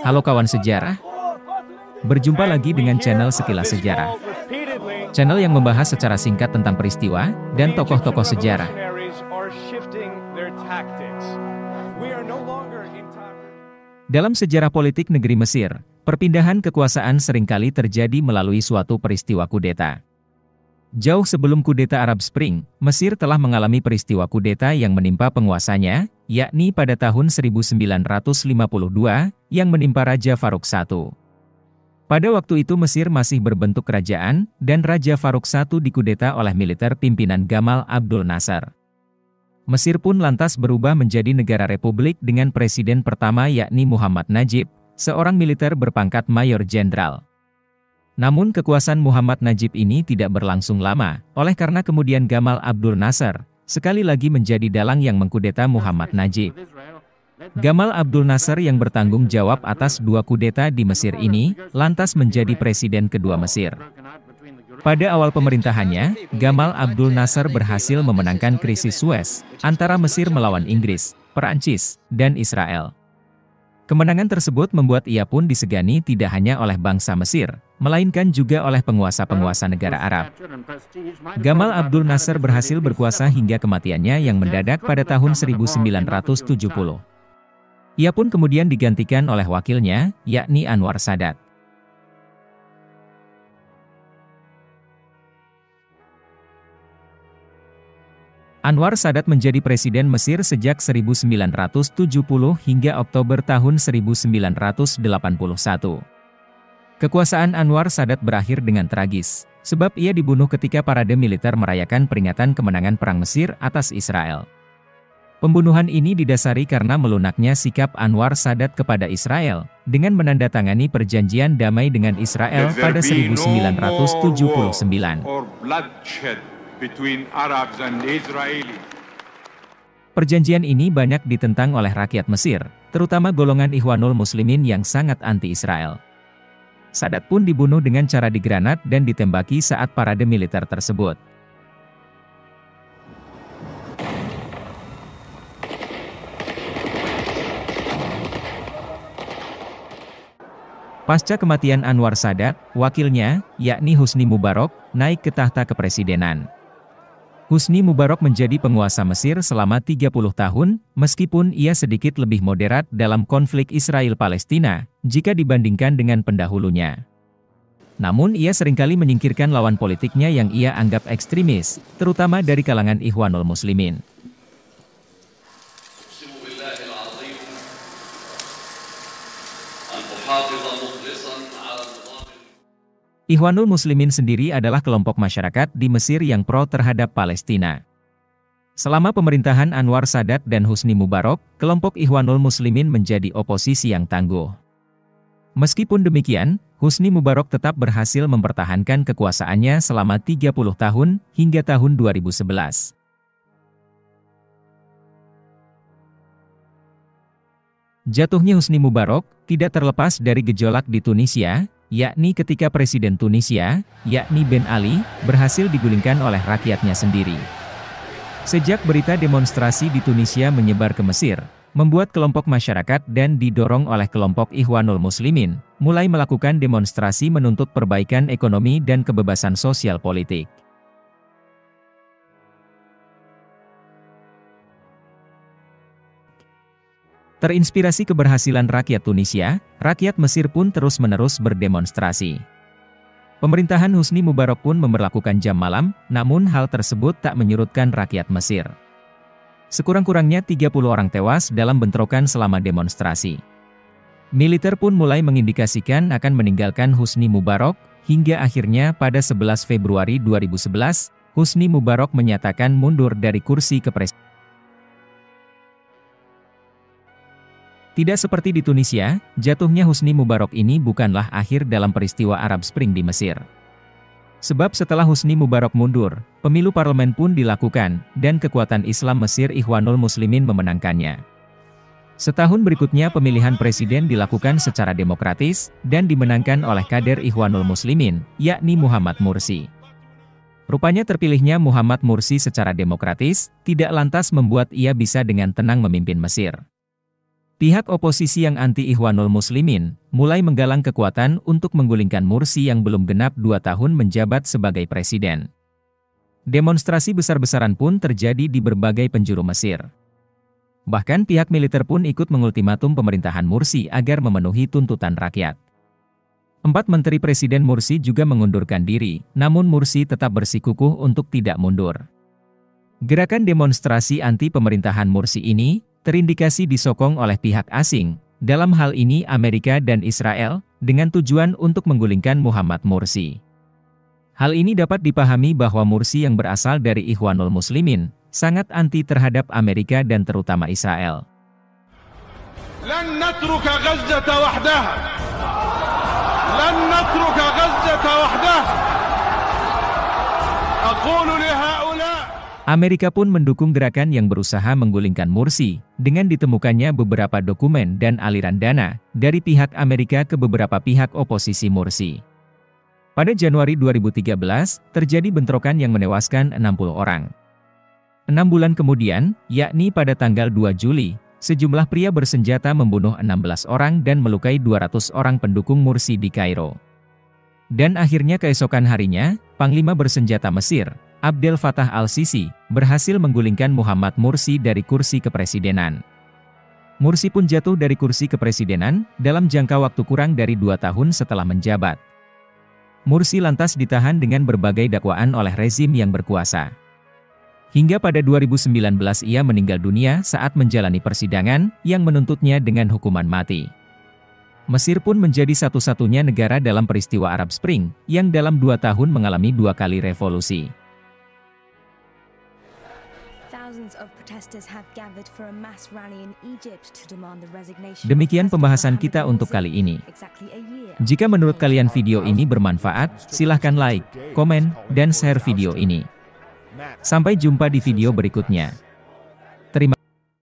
Halo kawan sejarah, berjumpa lagi dengan channel Sekilas Sejarah. Channel yang membahas secara singkat tentang peristiwa dan tokoh-tokoh sejarah. Dalam sejarah politik negeri Mesir, perpindahan kekuasaan seringkali terjadi melalui suatu peristiwa kudeta. Jauh sebelum kudeta Arab Spring, Mesir telah mengalami peristiwa kudeta yang menimpa penguasanya, yakni pada tahun 1952, yang menimpa Raja Farouk I. Pada waktu itu Mesir masih berbentuk kerajaan, dan Raja Farouk I dikudeta oleh militer pimpinan Gamal Abdul Nasser. Mesir pun lantas berubah menjadi negara republik dengan presiden pertama yakni Muhammad Najib, seorang militer berpangkat mayor jenderal. Namun kekuasaan Muhammad Najib ini tidak berlangsung lama, oleh karena kemudian Gamal Abdul Nasser sekali lagi menjadi dalang yang mengkudeta Muhammad Najib. Gamal Abdul Nasser yang bertanggung jawab atas dua kudeta di Mesir ini, lantas menjadi presiden kedua Mesir. Pada awal pemerintahannya, Gamal Abdul Nasser berhasil memenangkan krisis Suez, antara Mesir melawan Inggris, Perancis, dan Israel. Kemenangan tersebut membuat ia pun disegani tidak hanya oleh bangsa Mesir, melainkan juga oleh penguasa-penguasa negara Arab. Gamal Abdul Nasser berhasil berkuasa hingga kematiannya yang mendadak pada tahun 1970. Ia pun kemudian digantikan oleh wakilnya, yakni Anwar Sadat. Anwar Sadat menjadi presiden Mesir sejak 1970 hingga Oktober tahun 1981. Kekuasaan Anwar Sadat berakhir dengan tragis, sebab ia dibunuh ketika parade militer merayakan peringatan kemenangan Perang Mesir atas Israel. Pembunuhan ini didasari karena melunaknya sikap Anwar Sadat kepada Israel, dengan menandatangani perjanjian damai dengan Israel pada 1979. Perjanjian ini banyak ditentang oleh rakyat Mesir, terutama golongan Ikhwanul Muslimin yang sangat anti-Israel. Sadat pun dibunuh dengan cara digranat dan ditembaki saat parade militer tersebut. Pasca kematian Anwar Sadat, wakilnya, yakni Husni Mubarak, naik ke tahta kepresidenan. Husni Mubarak menjadi penguasa Mesir selama 30 tahun, meskipun ia sedikit lebih moderat dalam konflik Israel-Palestina, jika dibandingkan dengan pendahulunya. Namun ia seringkali menyingkirkan lawan politiknya yang ia anggap ekstremis, terutama dari kalangan Ikhwanul Muslimin. Ikhwanul Muslimin sendiri adalah kelompok masyarakat di Mesir yang pro terhadap Palestina. Selama pemerintahan Anwar Sadat dan Husni Mubarak, kelompok Ikhwanul Muslimin menjadi oposisi yang tangguh. Meskipun demikian, Husni Mubarak tetap berhasil mempertahankan kekuasaannya selama 30 tahun, hingga tahun 2011. Jatuhnya Husni Mubarak tidak terlepas dari gejolak di Tunisia, yakni ketika Presiden Tunisia, yakni Ben Ali, berhasil digulingkan oleh rakyatnya sendiri. Sejak berita demonstrasi di Tunisia menyebar ke Mesir, membuat kelompok masyarakat dan didorong oleh kelompok Ikhwanul Muslimin, mulai melakukan demonstrasi menuntut perbaikan ekonomi dan kebebasan sosial politik. Terinspirasi keberhasilan rakyat Tunisia, rakyat Mesir pun terus-menerus berdemonstrasi. Pemerintahan Husni Mubarak pun memberlakukan jam malam, namun hal tersebut tak menyurutkan rakyat Mesir. Sekurang-kurangnya 30 orang tewas dalam bentrokan selama demonstrasi. Militer pun mulai mengindikasikan akan meninggalkan Husni Mubarak, hingga akhirnya pada 11 Februari 2011, Husni Mubarak menyatakan mundur dari kursi kepresidenan. Tidak seperti di Tunisia, jatuhnya Husni Mubarak ini bukanlah akhir dalam peristiwa Arab Spring di Mesir. Sebab setelah Husni Mubarak mundur, pemilu parlemen pun dilakukan, dan kekuatan Islam Mesir Ikhwanul Muslimin memenangkannya. Setahun berikutnya pemilihan presiden dilakukan secara demokratis, dan dimenangkan oleh kader Ikhwanul Muslimin, yakni Muhammad Mursi. Rupanya terpilihnya Muhammad Mursi secara demokratis, tidak lantas membuat ia bisa dengan tenang memimpin Mesir. Pihak oposisi yang anti-Ikhwanul Muslimin mulai menggalang kekuatan untuk menggulingkan Mursi yang belum genap 2 tahun menjabat sebagai presiden. Demonstrasi besar-besaran pun terjadi di berbagai penjuru Mesir. Bahkan pihak militer pun ikut mengultimatum pemerintahan Mursi agar memenuhi tuntutan rakyat. 4 menteri Presiden Mursi juga mengundurkan diri, namun Mursi tetap bersikukuh untuk tidak mundur. Gerakan demonstrasi anti pemerintahan Mursi ini terindikasi disokong oleh pihak asing, dalam hal ini Amerika dan Israel, dengan tujuan untuk menggulingkan Muhammad Mursi. Hal ini dapat dipahami bahwa Mursi yang berasal dari Ikhwanul Muslimin, sangat anti terhadap Amerika dan terutama Israel. لن نترك غزة وحدها لن نترك غزة وحدها أقول لهؤلاء. Amerika pun mendukung gerakan yang berusaha menggulingkan Mursi, dengan ditemukannya beberapa dokumen dan aliran dana dari pihak Amerika ke beberapa pihak oposisi Mursi. Pada Januari 2013, terjadi bentrokan yang menewaskan 60 orang. 6 bulan kemudian, yakni pada tanggal 2 Juli, sejumlah pria bersenjata membunuh 16 orang dan melukai 200 orang pendukung Mursi di Kairo. Dan akhirnya keesokan harinya, Panglima bersenjata Mesir, Abdel Fattah al-Sisi, berhasil menggulingkan Muhammad Mursi dari kursi kepresidenan. Mursi pun jatuh dari kursi kepresidenan dalam jangka waktu kurang dari 2 tahun setelah menjabat. Mursi lantas ditahan dengan berbagai dakwaan oleh rezim yang berkuasa. Hingga pada 2019 ia meninggal dunia saat menjalani persidangan yang menuntutnya dengan hukuman mati. Mesir pun menjadi satu-satunya negara dalam peristiwa Arab Spring yang dalam 2 tahun mengalami 2 kali revolusi. Demikian pembahasan kita untuk kali ini. Jika menurut kalian video ini bermanfaat, silahkan like, komen, dan share video ini. Sampai jumpa di video berikutnya.